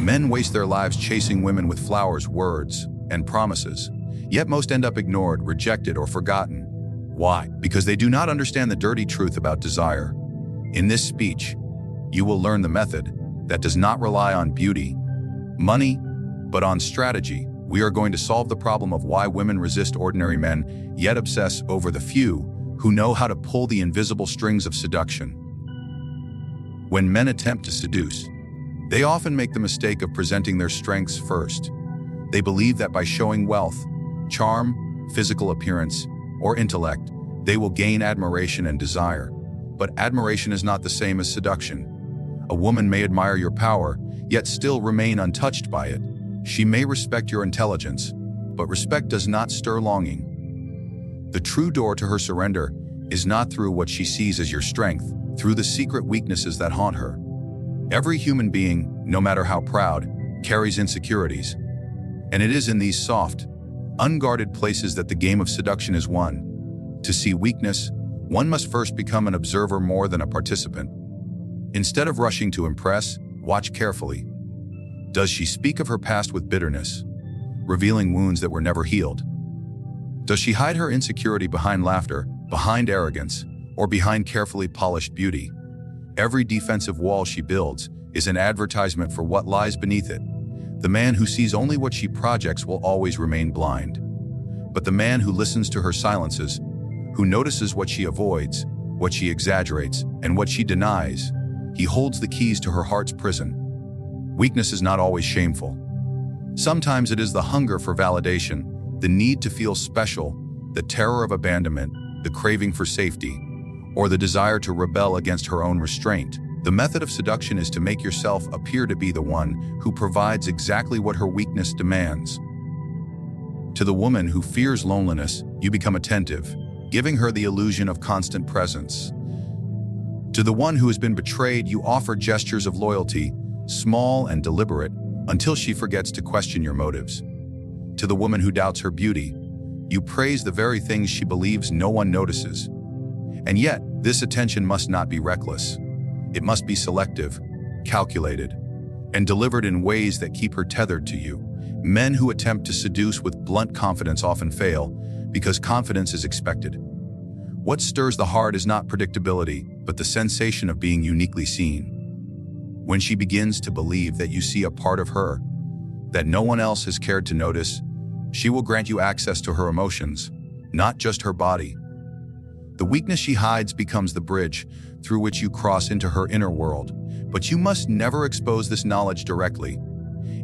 Men waste their lives chasing women with flowers, words, and promises. Yet most end up ignored, rejected, or forgotten. Why? Because they do not understand the dirty truth about desire. In this speech, you will learn the method that does not rely on beauty, money, but on strategy. We are going to solve the problem of why women resist ordinary men, yet obsess over the few who know how to pull the invisible strings of seduction. When men attempt to seduce, they often make the mistake of presenting their strengths first. They believe that by showing wealth, charm, physical appearance, or intellect, they will gain admiration and desire. But admiration is not the same as seduction. A woman may admire your power, yet still remain untouched by it. She may respect your intelligence, but respect does not stir longing. The true door to her surrender is not through what she sees as your strength, through the secret weaknesses that haunt her. Every human being, no matter how proud, carries insecurities. And it is in these soft, unguarded places that the game of seduction is won. To see weakness, one must first become an observer more than a participant. Instead of rushing to impress, watch carefully. Does she speak of her past with bitterness, revealing wounds that were never healed? Does she hide her insecurity behind laughter, behind arrogance, or behind carefully polished beauty? Every defensive wall she builds is an advertisement for what lies beneath it. The man who sees only what she projects will always remain blind. But the man who listens to her silences, who notices what she avoids, what she exaggerates, and what she denies, he holds the keys to her heart's prison. Weakness is not always shameful. Sometimes it is the hunger for validation, the need to feel special, the terror of abandonment, the craving for safety, or the desire to rebel against her own restraint. The method of seduction is to make yourself appear to be the one who provides exactly what her weakness demands. To the woman who fears loneliness, you become attentive, giving her the illusion of constant presence. To the one who has been betrayed, you offer gestures of loyalty, small and deliberate, until she forgets to question your motives. To the woman who doubts her beauty, you praise the very things she believes no one notices. And yet, this attention must not be reckless. It must be selective, calculated, and delivered in ways that keep her tethered to you. Men who attempt to seduce with blunt confidence often fail because confidence is expected. What stirs the heart is not predictability, but the sensation of being uniquely seen. When she begins to believe that you see a part of her that no one else has cared to notice, she will grant you access to her emotions, not just her body. The weakness she hides becomes the bridge through which you cross into her inner world, but you must never expose this knowledge directly.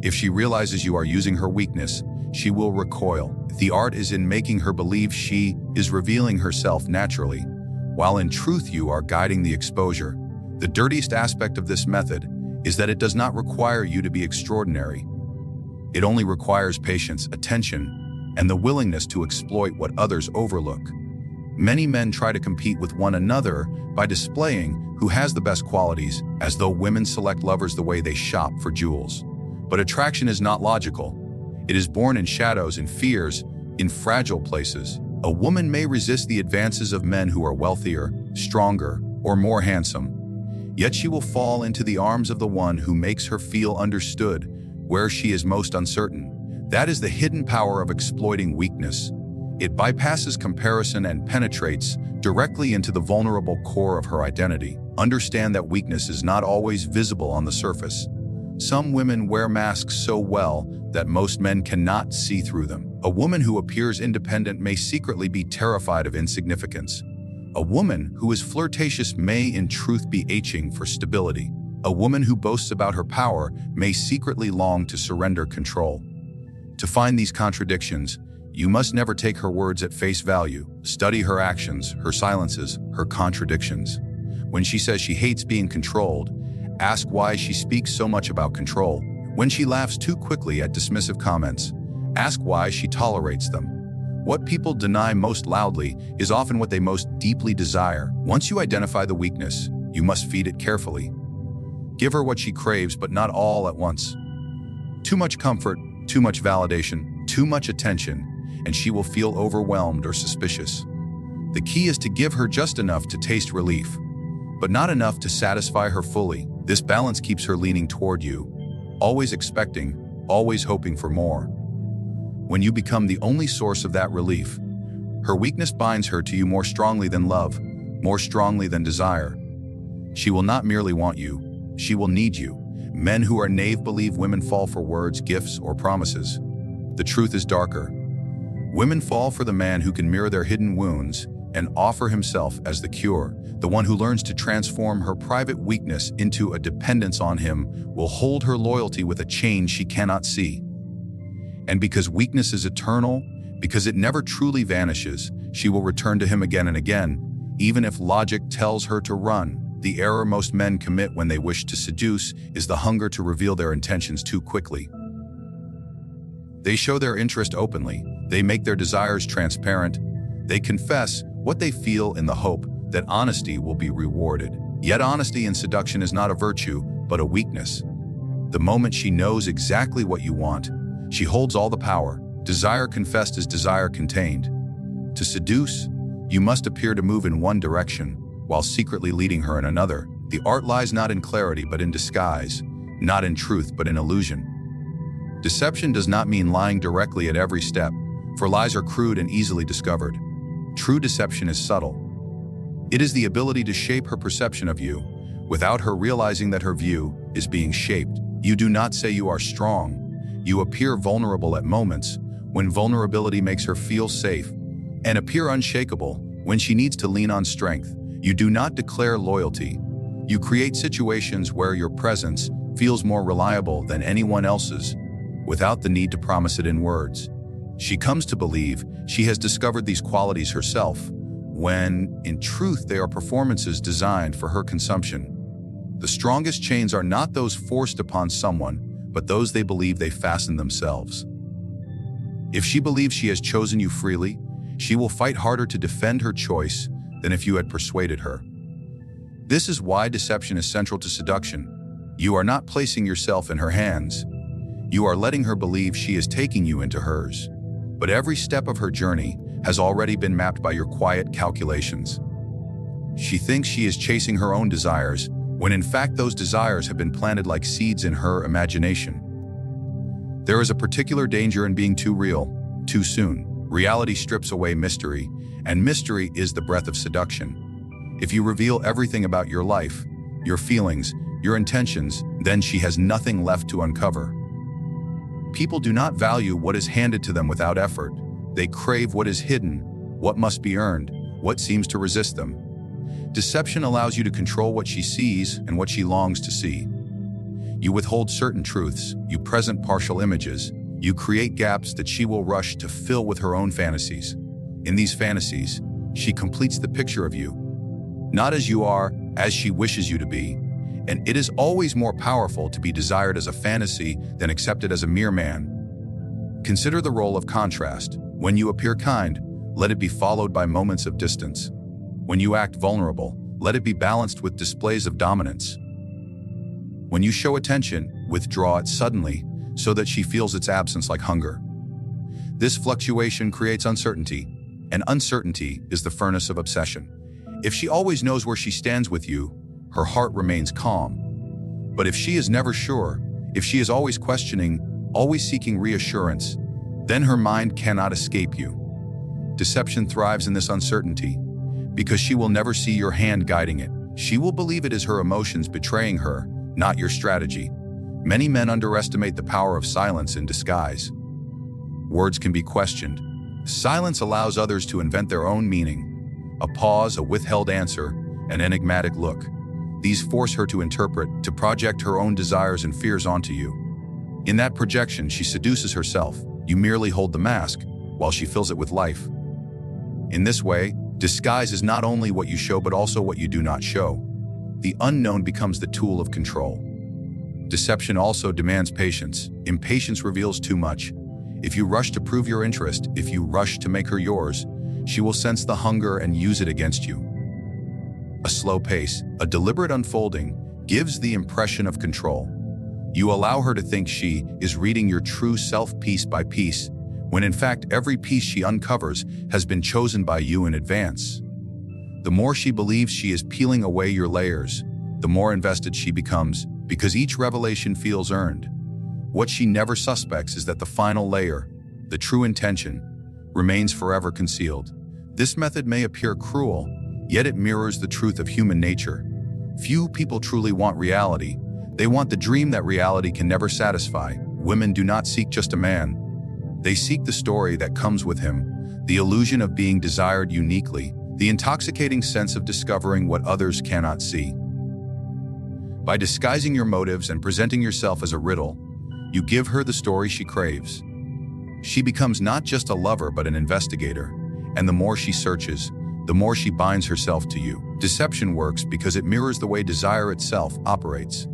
If she realizes you are using her weakness, she will recoil. The art is in making her believe she is revealing herself naturally, while in truth you are guiding the exposure. The dirtiest aspect of this method is that it does not require you to be extraordinary. It only requires patience, attention, and the willingness to exploit what others overlook. Many men try to compete with one another by displaying who has the best qualities, as though women select lovers the way they shop for jewels. But attraction is not logical. It is born in shadows, in fears, in fragile places. A woman may resist the advances of men who are wealthier, stronger, or more handsome. Yet she will fall into the arms of the one who makes her feel understood where she is most uncertain. That is the hidden power of exploiting weakness. It bypasses comparison and penetrates directly into the vulnerable core of her identity. Understand that weakness is not always visible on the surface. Some women wear masks so well that most men cannot see through them. A woman who appears independent may secretly be terrified of insignificance. A woman who is flirtatious may in truth be aching for stability. A woman who boasts about her power may secretly long to surrender control. To find these contradictions, you must never take her words at face value. Study her actions, her silences, her contradictions. When she says she hates being controlled, ask why she speaks so much about control. When she laughs too quickly at dismissive comments, ask why she tolerates them. What people deny most loudly is often what they most deeply desire. Once you identify the weakness, you must feed it carefully. Give her what she craves, but not all at once. Too much comfort, too much validation, too much attention, and she will feel overwhelmed or suspicious. The key is to give her just enough to taste relief, but not enough to satisfy her fully. This balance keeps her leaning toward you, always expecting, always hoping for more. When you become the only source of that relief, her weakness binds her to you more strongly than love, more strongly than desire. She will not merely want you, she will need you. Men who are naive believe women fall for words, gifts, or promises. The truth is darker. Women fall for the man who can mirror their hidden wounds and offer himself as the cure. The one who learns to transform her private weakness into a dependence on him will hold her loyalty with a chain she cannot see. And because weakness is eternal, because it never truly vanishes, she will return to him again and again, even if logic tells her to run. The error most men commit when they wish to seduce is the hunger to reveal their intentions too quickly. They show their interest openly, they make their desires transparent, they confess what they feel in the hope that honesty will be rewarded. Yet honesty in seduction is not a virtue, but a weakness. The moment she knows exactly what you want, she holds all the power. Desire confessed is desire contained. To seduce, you must appear to move in one direction, while secretly leading her in another. The art lies not in clarity but in disguise, not in truth but in illusion. Deception does not mean lying directly at every step, for lies are crude and easily discovered. True deception is subtle. It is the ability to shape her perception of you, without her realizing that her view is being shaped. You do not say you are strong. You appear vulnerable at moments, when vulnerability makes her feel safe, and appear unshakable when she needs to lean on strength. You do not declare loyalty. You create situations where your presence feels more reliable than anyone else's, without the need to promise it in words. She comes to believe she has discovered these qualities herself, when, in truth, they are performances designed for her consumption. The strongest chains are not those forced upon someone, but those they believe they fasten themselves. If she believes she has chosen you freely, she will fight harder to defend her choice than if you had persuaded her. This is why deception is central to seduction. You are not placing yourself in her hands. You are letting her believe she is taking you into hers. But every step of her journey has already been mapped by your quiet calculations. She thinks she is chasing her own desires, when in fact those desires have been planted like seeds in her imagination. There is a particular danger in being too real, too soon. Reality strips away mystery, and mystery is the breath of seduction. If you reveal everything about your life, your feelings, your intentions, then she has nothing left to uncover. People do not value what is handed to them without effort. They crave what is hidden, what must be earned, what seems to resist them. Deception allows you to control what she sees and what she longs to see. You withhold certain truths, you present partial images, you create gaps that she will rush to fill with her own fantasies. In these fantasies, she completes the picture of you, not as you are, as she wishes you to be. And it is always more powerful to be desired as a fantasy than accepted as a mere man. Consider the role of contrast. When you appear kind, let it be followed by moments of distance. When you act vulnerable, let it be balanced with displays of dominance. When you show attention, withdraw it suddenly, so that she feels its absence like hunger. This fluctuation creates uncertainty, and uncertainty is the furnace of obsession. If she always knows where she stands with you, her heart remains calm. But if she is never sure, if she is always questioning, always seeking reassurance, then her mind cannot escape you. Deception thrives in this uncertainty, because she will never see your hand guiding it. She will believe it is her emotions betraying her, not your strategy. Many men underestimate the power of silence in disguise. Words can be questioned. Silence allows others to invent their own meaning. A pause, a withheld answer, an enigmatic look. These force her to interpret, to project her own desires and fears onto you. In that projection, she seduces herself. You merely hold the mask, while she fills it with life. In this way, disguise is not only what you show but also what you do not show. The unknown becomes the tool of control. Deception also demands patience. Impatience reveals too much. If you rush to prove your interest, if you rush to make her yours, she will sense the hunger and use it against you. A slow pace, a deliberate unfolding, gives the impression of control. You allow her to think she is reading your true self piece by piece, when in fact every piece she uncovers has been chosen by you in advance. The more she believes she is peeling away your layers, the more invested she becomes, because each revelation feels earned. What she never suspects is that the final layer, the true intention, remains forever concealed. This method may appear cruel, yet it mirrors the truth of human nature. Few people truly want reality. They want the dream that reality can never satisfy. Women do not seek just a man. They seek the story that comes with him, the illusion of being desired uniquely, the intoxicating sense of discovering what others cannot see. By disguising your motives and presenting yourself as a riddle, you give her the story she craves. She becomes not just a lover but an investigator, and the more she searches, the more she binds herself to you. Deception works because it mirrors the way desire itself operates.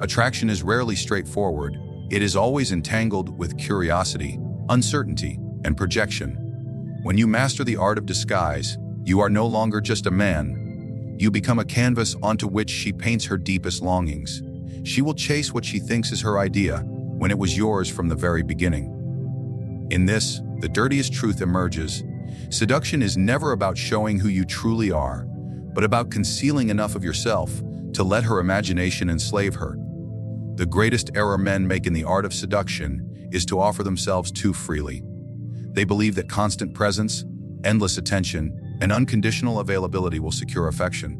Attraction is rarely straightforward. It is always entangled with curiosity, uncertainty, and projection. When you master the art of disguise, you are no longer just a man. You become a canvas onto which she paints her deepest longings. She will chase what she thinks is her idea when it was yours from the very beginning. In this, the dirtiest truth emerges. Seduction is never about showing who you truly are, but about concealing enough of yourself to let her imagination enslave her. The greatest error men make in the art of seduction is to offer themselves too freely. They believe that constant presence, endless attention, and unconditional availability will secure affection.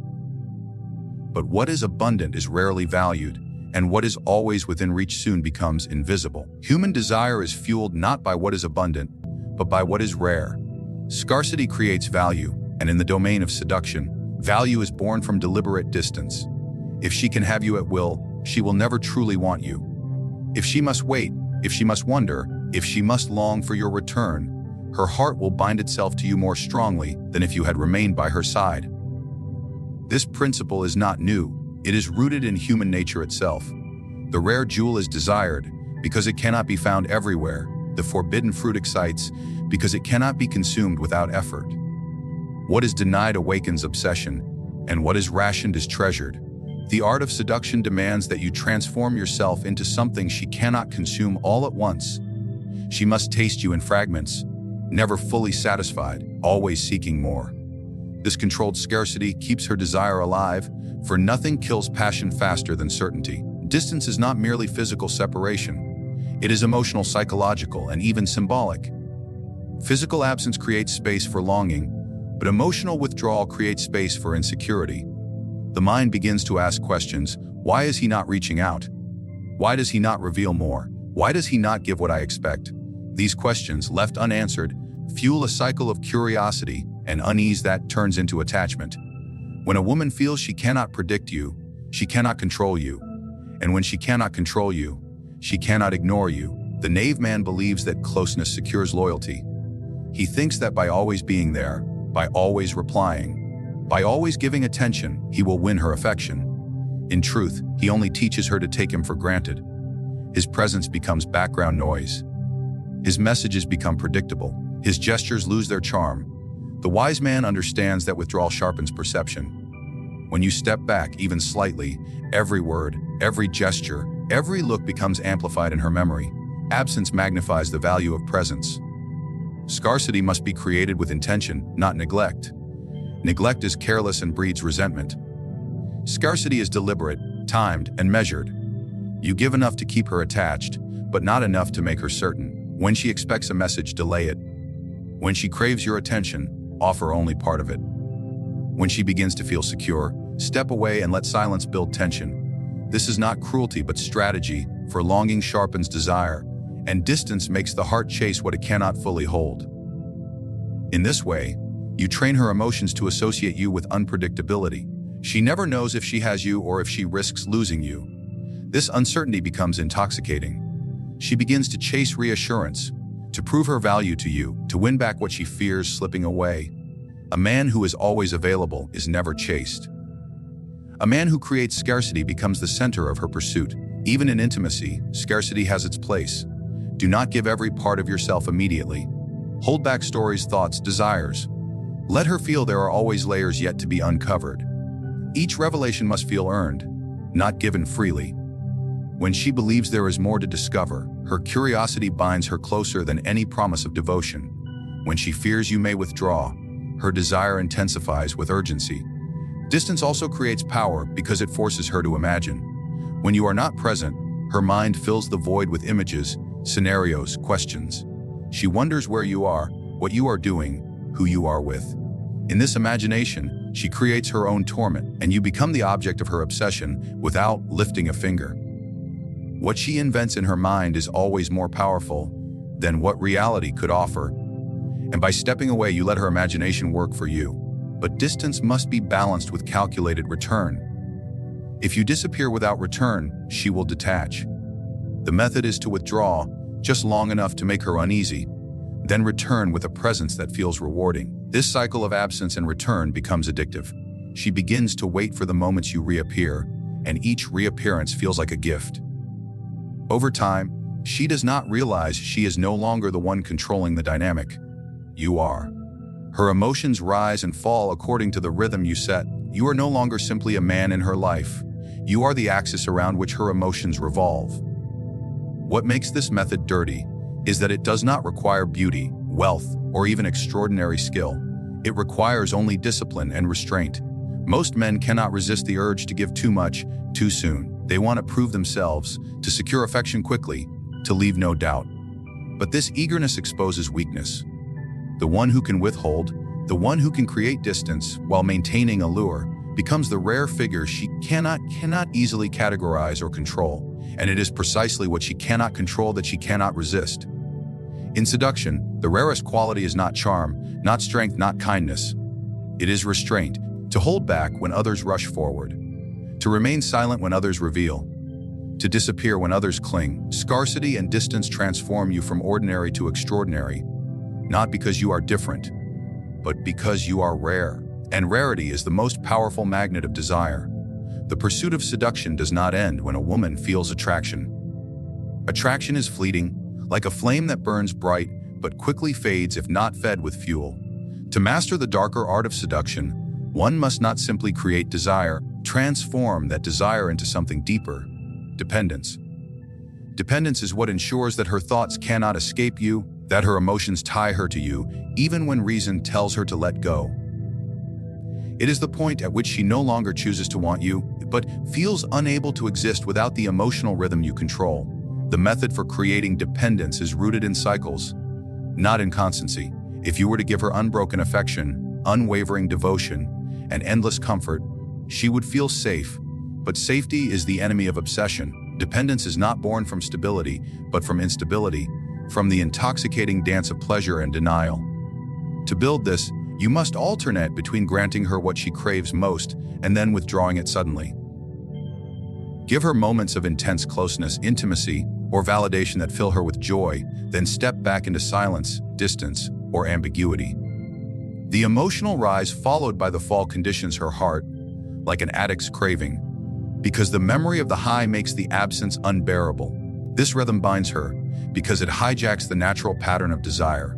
But what is abundant is rarely valued, and what is always within reach soon becomes invisible. Human desire is fueled not by what is abundant, but by what is rare. Scarcity creates value, and in the domain of seduction, value is born from deliberate distance. If she can have you at will, she will never truly want you. If she must wait, if she must wonder, if she must long for your return, her heart will bind itself to you more strongly than if you had remained by her side. This principle is not new. It is rooted in human nature itself. The rare jewel is desired because it cannot be found everywhere. The forbidden fruit excites because it cannot be consumed without effort. What is denied awakens obsession, and what is rationed is treasured. The art of seduction demands that you transform yourself into something she cannot consume all at once. She must taste you in fragments, never fully satisfied, always seeking more. This controlled scarcity keeps her desire alive, for nothing kills passion faster than certainty. Distance is not merely physical separation. It is emotional, psychological, and even symbolic. Physical absence creates space for longing, but emotional withdrawal creates space for insecurity. The mind begins to ask questions. Why is he not reaching out? Why does he not reveal more? Why does he not give what I expect? These questions, left unanswered, fuel a cycle of curiosity and unease that turns into attachment. When a woman feels she cannot predict you, she cannot control you. And when she cannot control you, she cannot ignore you. The naive man believes that closeness secures loyalty. He thinks that by always being there, by always replying, by always giving attention, he will win her affection. In truth, he only teaches her to take him for granted. His presence becomes background noise. His messages become predictable. His gestures lose their charm. The wise man understands that withdrawal sharpens perception. When you step back, even slightly, every word, every gesture, every look becomes amplified in her memory. Absence magnifies the value of presence. Scarcity must be created with intention, not neglect. Neglect is careless and breeds resentment. Scarcity is deliberate, timed, and measured. You give enough to keep her attached, but not enough to make her certain. When she expects a message, delay it. When she craves your attention, offer only part of it. When she begins to feel secure, step away and let silence build tension. This is not cruelty but strategy, for longing sharpens desire, and distance makes the heart chase what it cannot fully hold. In this way, you train her emotions to associate you with unpredictability. She never knows if she has you or if she risks losing you. This uncertainty becomes intoxicating. She begins to chase reassurance, to prove her value to you, to win back what she fears slipping away. A man who is always available is never chased. A man who creates scarcity becomes the center of her pursuit. Even in intimacy, scarcity has its place. Do not give every part of yourself immediately. Hold back stories, thoughts, desires. Let her feel there are always layers yet to be uncovered. Each revelation must feel earned, not given freely. When she believes there is more to discover, her curiosity binds her closer than any promise of devotion. When she fears you may withdraw, her desire intensifies with urgency. Distance also creates power because it forces her to imagine. When you are not present, Her mind fills the void with images, scenarios, questions. She wonders where you are, what you are doing, who you are with. In this imagination, she creates her own torment, and you become the object of her obsession without lifting a finger. What she invents in her mind is always more powerful than what reality could offer. And by stepping away, you let her imagination work for you. But distance must be balanced with calculated return. If you disappear without return, she will detach. The method is to withdraw just long enough to make her uneasy, then return with a presence that feels rewarding. This cycle of absence and return becomes addictive. She begins to wait for the moments you reappear, and each reappearance feels like a gift. Over time, she does not realize she is no longer the one controlling the dynamic. You are. Her emotions rise and fall according to the rhythm you set. You are no longer simply a man in her life. You are the axis around which her emotions revolve. What makes this method dirty is that it does not require beauty, wealth, or even extraordinary skill. It requires only discipline and restraint. Most men cannot resist the urge to give too much, too soon. They want to prove themselves, to secure affection quickly, to leave no doubt. But this eagerness exposes weakness. The one who can withhold, the one who can create distance while maintaining allure, becomes the rare figure she cannot easily categorize or control. And it is precisely what she cannot control that she cannot resist. In seduction, the rarest quality is not charm, not strength, not kindness. It is restraint, to hold back when others rush forward, to remain silent when others reveal, to disappear when others cling. Scarcity and distance transform you from ordinary to extraordinary, not because you are different, but because you are rare. And rarity is the most powerful magnet of desire. The pursuit of seduction does not end when a woman feels attraction. Attraction is fleeting, like a flame that burns bright but quickly fades if not fed with fuel. To master the darker art of seduction, one must not simply create desire, transform that desire into something deeper: dependence. Dependence is what ensures that her thoughts cannot escape you, that her emotions tie her to you, even when reason tells her to let go. It is the point at which she no longer chooses to want you, but feels unable to exist without the emotional rhythm you control. The method for creating dependence is rooted in cycles, not in constancy. If you were to give her unbroken affection, unwavering devotion, and endless comfort, she would feel safe. But safety is the enemy of obsession. Dependence is not born from stability, but from instability, from the intoxicating dance of pleasure and denial. To build this, you must alternate between granting her what she craves most and then withdrawing it suddenly. Give her moments of intense closeness, intimacy, or validation that fill her with joy, then step back into silence, distance, or ambiguity. The emotional rise followed by the fall conditions her heart, like an addict's craving, because the memory of the high makes the absence unbearable. This rhythm binds her because it hijacks the natural pattern of desire.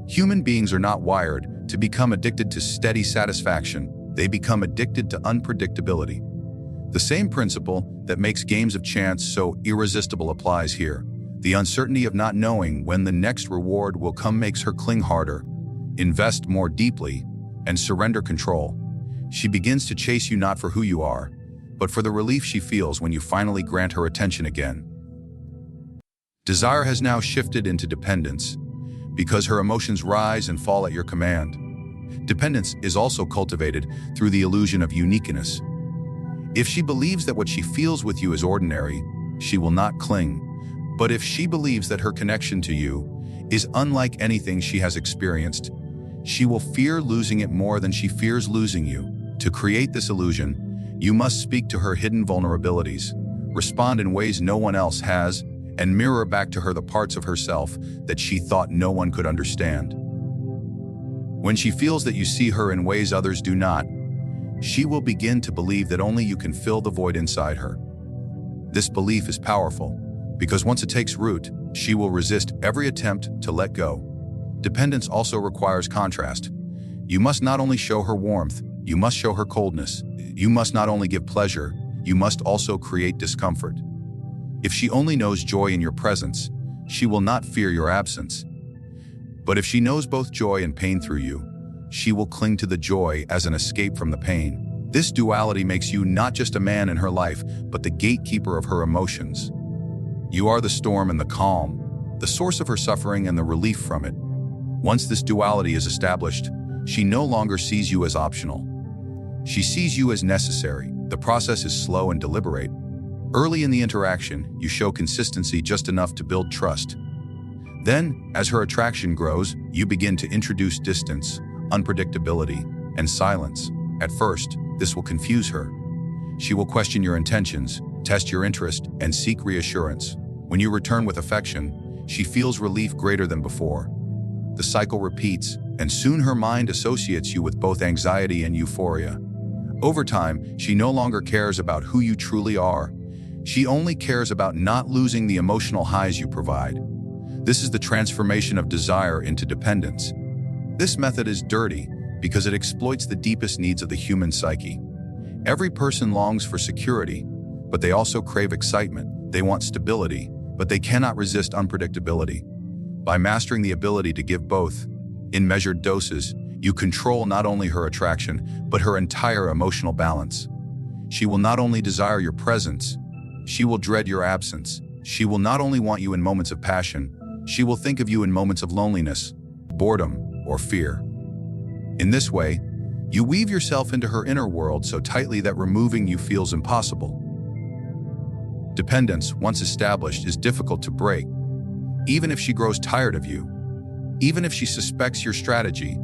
Human beings are not wired to become addicted to steady satisfaction. They become addicted to unpredictability. The same principle that makes games of chance so irresistible applies here. The uncertainty of not knowing when the next reward will come makes her cling harder, invest more deeply, and surrender control. She begins to chase you not for who you are, but for the relief she feels when you finally grant her attention again. Desire has now shifted into dependence, because her emotions rise and fall at your command. Dependence is also cultivated through the illusion of uniqueness. If she believes that what she feels with you is ordinary, she will not cling. But if she believes that her connection to you is unlike anything she has experienced, she will fear losing it more than she fears losing you. To create this illusion, you must speak to her hidden vulnerabilities, respond in ways no one else has, and mirror back to her the parts of herself that she thought no one could understand. When she feels that you see her in ways others do not, she will begin to believe that only you can fill the void inside her. This belief is powerful, because once it takes root, she will resist every attempt to let go. Dependence also requires contrast. You must not only show her warmth, you must show her coldness. You must not only give pleasure, you must also create discomfort. If she only knows joy in your presence, she will not fear your absence. But if she knows both joy and pain through you, she will cling to the joy as an escape from the pain. This duality makes you not just a man in her life, but the gatekeeper of her emotions. You are the storm and the calm, the source of her suffering and the relief from it. Once this duality is established, she no longer sees you as optional. She sees you as necessary. The process is slow and deliberate. Early in the interaction, you show consistency just enough to build trust. Then, as her attraction grows, you begin to introduce distance, unpredictability, and silence. At first, this will confuse her. She will question your intentions, test your interest, and seek reassurance. When you return with affection, she feels relief greater than before. The cycle repeats, and soon her mind associates you with both anxiety and euphoria. Over time, she no longer cares about who you truly are. She only cares about not losing the emotional highs you provide. This is the transformation of desire into dependence. This method is dirty because it exploits the deepest needs of the human psyche. Every person longs for security, but they also crave excitement. They want stability, but they cannot resist unpredictability. By mastering the ability to give both, in measured doses, you control not only her attraction, but her entire emotional balance. She will not only desire your presence, she will dread your absence. She will not only want you in moments of passion, she will think of you in moments of loneliness, boredom, or fear. In this way, you weave yourself into her inner world so tightly that removing you feels impossible. Dependence, once established, is difficult to break. Even if she grows tired of you, even if she suspects your strategy,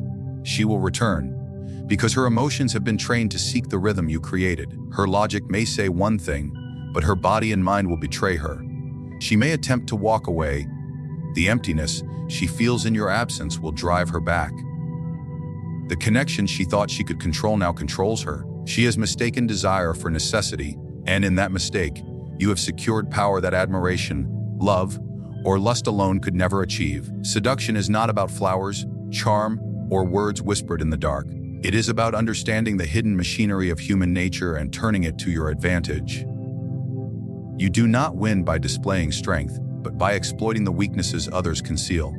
she will return, because her emotions have been trained to seek the rhythm you created. Her logic may say one thing, but her body and mind will betray her. She may attempt to walk away. The emptiness she feels in your absence will drive her back. The connection she thought she could control now controls her. She has mistaken desire for necessity, and in that mistake, you have secured power that admiration, love, or lust alone could never achieve. Seduction is not about flowers, charm, or words whispered in the dark. It is about understanding the hidden machinery of human nature and turning it to your advantage. You do not win by displaying strength, but by exploiting the weaknesses others conceal.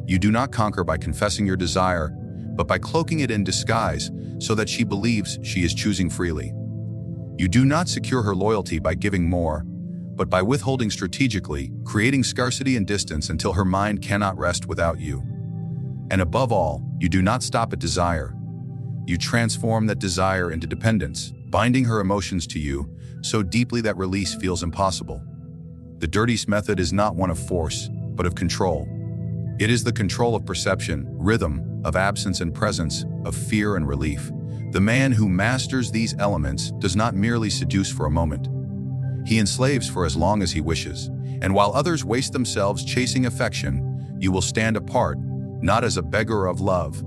You do not conquer by confessing your desire, but by cloaking it in disguise so that she believes she is choosing freely. You do not secure her loyalty by giving more, but by withholding strategically, creating scarcity and distance until her mind cannot rest without you. And above all, you do not stop at desire. You transform that desire into dependence, binding her emotions to you so deeply that release feels impossible. The dirtiest method is not one of force, but of control. It is the control of perception, rhythm, of absence and presence, of fear and relief. The man who masters these elements does not merely seduce for a moment. He enslaves for as long as he wishes. And while others waste themselves chasing affection, you will stand apart, not as a beggar of love,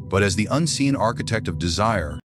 but as the unseen architect of desire,